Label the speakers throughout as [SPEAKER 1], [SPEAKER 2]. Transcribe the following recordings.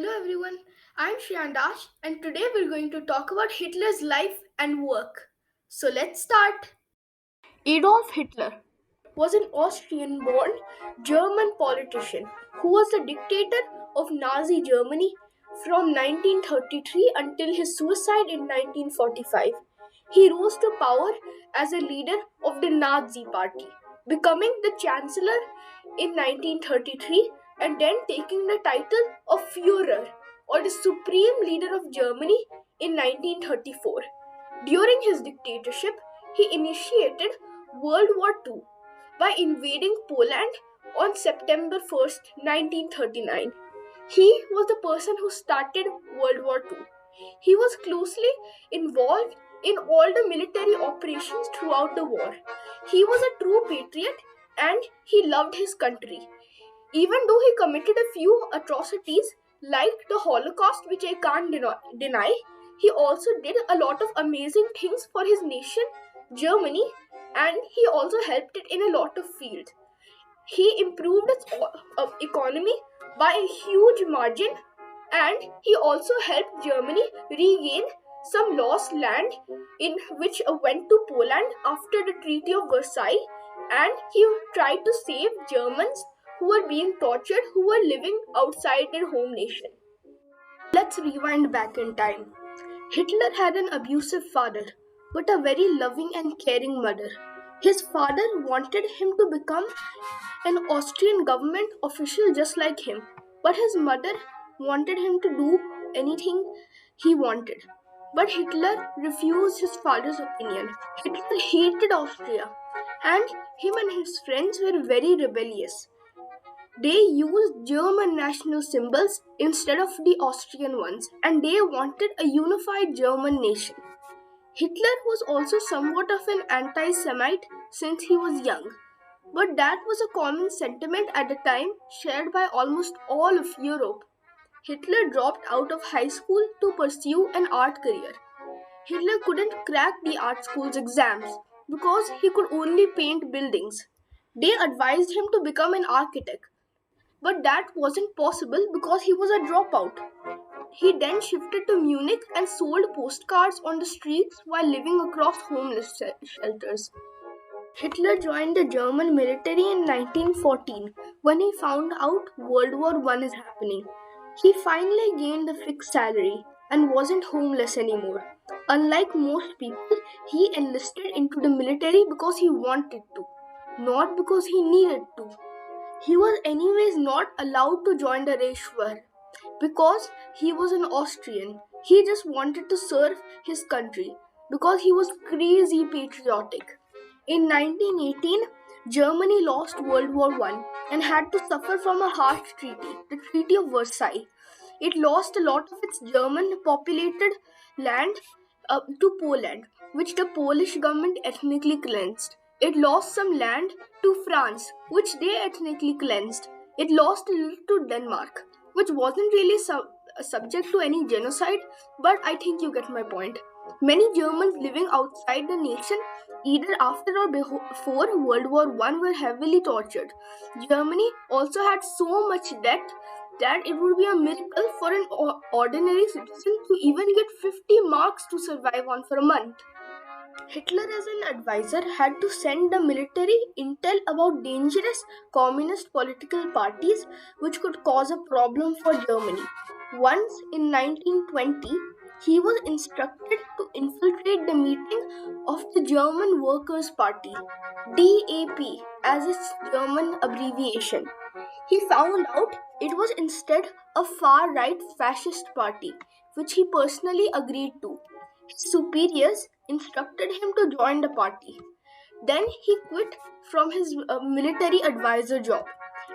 [SPEAKER 1] Hello everyone, I'm Shriyandash and today we're going to talk about Hitler's life and work. So let's start. Adolf Hitler was an Austrian born German politician who was the dictator of Nazi Germany from 1933 until his suicide in 1945. He rose to power as a leader of the Nazi Party, becoming the Chancellor in 1933 and then taking the title of Führer or the Supreme Leader of Germany in 1934. During his dictatorship, he initiated World War II by invading Poland on September 1st, 1939. He was the person who started World War II. He was closely involved in all the military operations throughout the war. He was a true patriot and he loved his country. Even though he committed a few atrocities like the Holocaust, which I can't deny, he also did a lot of amazing things for his nation, Germany, and he also helped it in a lot of fields. He improved its economy by a huge margin, and he also helped Germany regain some lost land in which went to Poland after the Treaty of Versailles, and he tried to save Germans who were being tortured, who were living outside their home nation. Let's rewind back in time. Hitler had an abusive father, but a very loving and caring mother. His father wanted him to become an Austrian government official just like him, but his mother wanted him to do anything he wanted. But Hitler refused his father's opinion. Hitler hated Austria, and him and his friends were very rebellious. They used German national symbols instead of the Austrian ones, and they wanted a unified German nation. Hitler was also somewhat of an anti Semite since he was young, but that was a common sentiment at the time shared by almost all of Europe. Hitler dropped out of high school to pursue an art career. Hitler couldn't crack the art school's exams because he could only paint buildings. They advised him to become an architect, but that wasn't possible because he was a dropout. He then shifted to Munich and sold postcards on the streets while living across homeless shelters. Hitler joined the German military in 1914 when he found out World War I is happening. He finally gained a fixed salary and wasn't homeless anymore. Unlike most people, he enlisted into the military because he wanted to, not because he needed to. He was anyways not allowed to join the Reichswehr because he was an Austrian. He just wanted to serve his country because he was crazy patriotic. In 1918, Germany lost World War I and had to suffer from a harsh treaty, the Treaty of Versailles. It lost a lot of its German populated land to Poland, which the Polish government ethnically cleansed. It lost some land to France, which they ethnically cleansed. It lost a little to Denmark, which wasn't really subject to any genocide, but I think you get my point. Many Germans living outside the nation, either after or before World War I, were heavily tortured. Germany also had so much debt that it would be a miracle for an ordinary citizen to even get 50 marks to survive on for a month. Hitler, as an advisor, had to send the military intel about dangerous communist political parties which could cause a problem for Germany. Once in 1920, he was instructed to infiltrate the meeting of the German Workers' Party, DAP as its German abbreviation. He found out it was instead a far right fascist party, which he personally agreed to. His superiors instructed him to join the party. Then he quit from his military advisor job.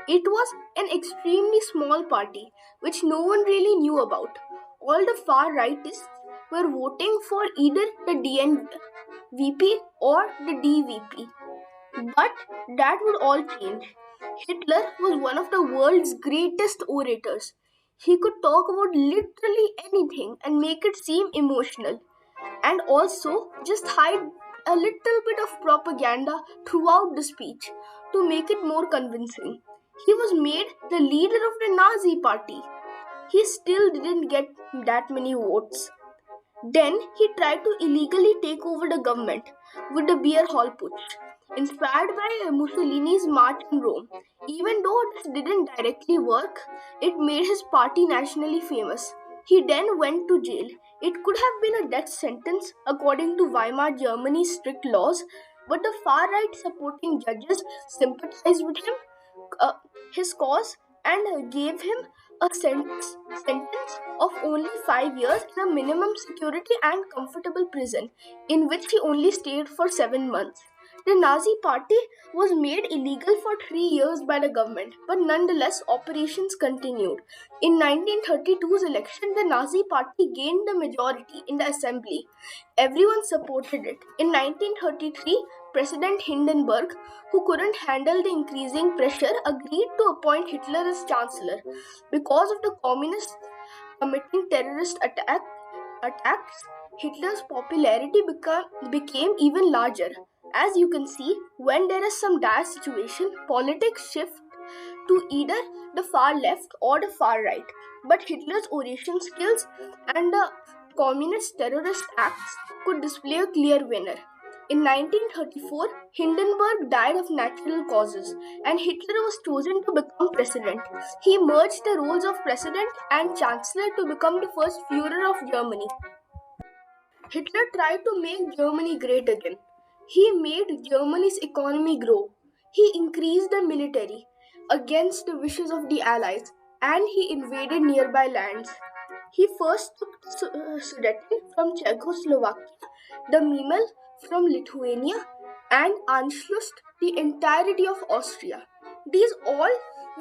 [SPEAKER 1] It was an extremely small party which no one really knew about. All the far rightists were voting for either the DNVP or the DVP. But that would all change. Hitler was one of the world's greatest orators. He could talk about literally anything and make it seem emotional, and also just hide a little bit of propaganda throughout the speech to make it more convincing. He was made the leader of the Nazi party. he still didn't get that many votes. Then he tried to illegally take over the government with the beer hall putsch, inspired by Mussolini's march in Rome. Even though this didn't directly work, it made his party nationally famous. He then went to jail. It could have been a death sentence according to Weimar Germany's strict laws, but the far right supporting judges sympathized with him, uh, his cause, and gave him a sentence of only 5 years in a minimum security and comfortable prison, in which he only stayed for 7 months. The Nazi Party was made illegal for 3 years by the government, but nonetheless, operations continued. In 1932's election, the Nazi Party gained the majority in the assembly. Everyone supported it. In 1933, President Hindenburg, who couldn't handle the increasing pressure, agreed to appoint Hitler as chancellor. Because of the communists committing attacks, Hitler's popularity became even larger. As you can see, when there is some dire situation, politics shift to either the far left or the far right. But Hitler's oration skills and the communist terrorist acts could display a clear winner. In 1934, Hindenburg died of natural causes and Hitler was chosen to become president. He merged the roles of president and chancellor to become the first Führer of Germany. Hitler tried to make Germany great again. He made Germany's economy grow. He increased the military against the wishes of the Allies and he invaded nearby lands. He first took the Sudeten from Czechoslovakia, the Memel from Lithuania, and Anschluss the entirety of Austria. These all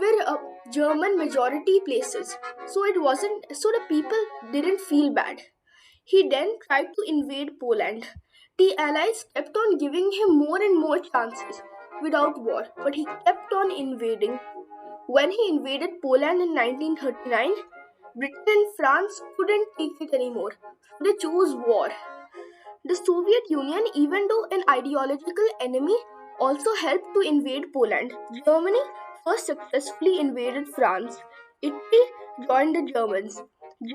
[SPEAKER 1] were German majority places, so the people didn't feel bad. He then tried to invade Poland. The Allies kept on giving him more and more chances without war, but he kept on invading. When he invaded Poland in 1939, Britain and France couldn't take it anymore, so they chose war. The Soviet Union, even though an ideological enemy, also helped to invade Poland. Germany first successfully invaded France. Italy joined the Germans.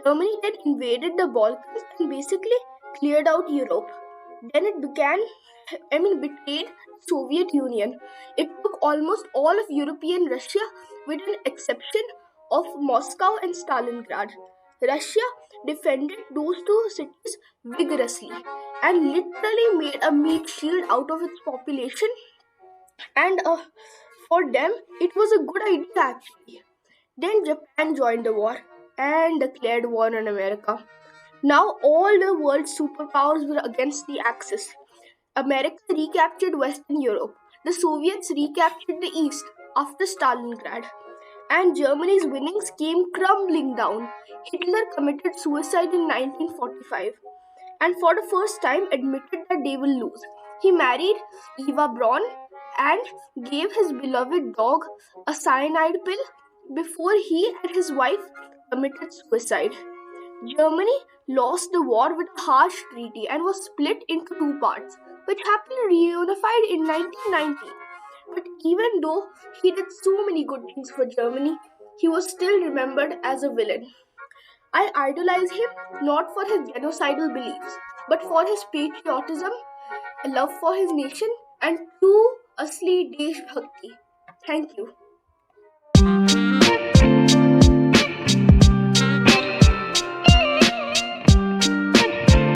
[SPEAKER 1] Germany then invaded the Balkans and basically cleared out Europe. Then it betrayed the Soviet Union. It took almost all of European Russia with an exception of Moscow and Stalingrad. Russia defended those two cities vigorously and literally made a meat shield out of its population. And for them, it was a good idea actually. Then Japan joined the war and declared war on America. Now all the world's superpowers were against the Axis. America recaptured Western Europe. The Soviets recaptured the East after Stalingrad. And Germany's winnings came crumbling down. Hitler committed suicide in 1945 and for the first time admitted that they will lose. He married Eva Braun and gave his beloved dog a cyanide pill before he and his wife committed suicide. Germany lost the war with a harsh treaty and was split into two parts, which happily reunified in 1990. But even though he did so many good things for Germany, he was still remembered as a villain. I idolize him not for his genocidal beliefs, but for his patriotism, a love for his nation, and true asli Desh Bhakti. Thank you.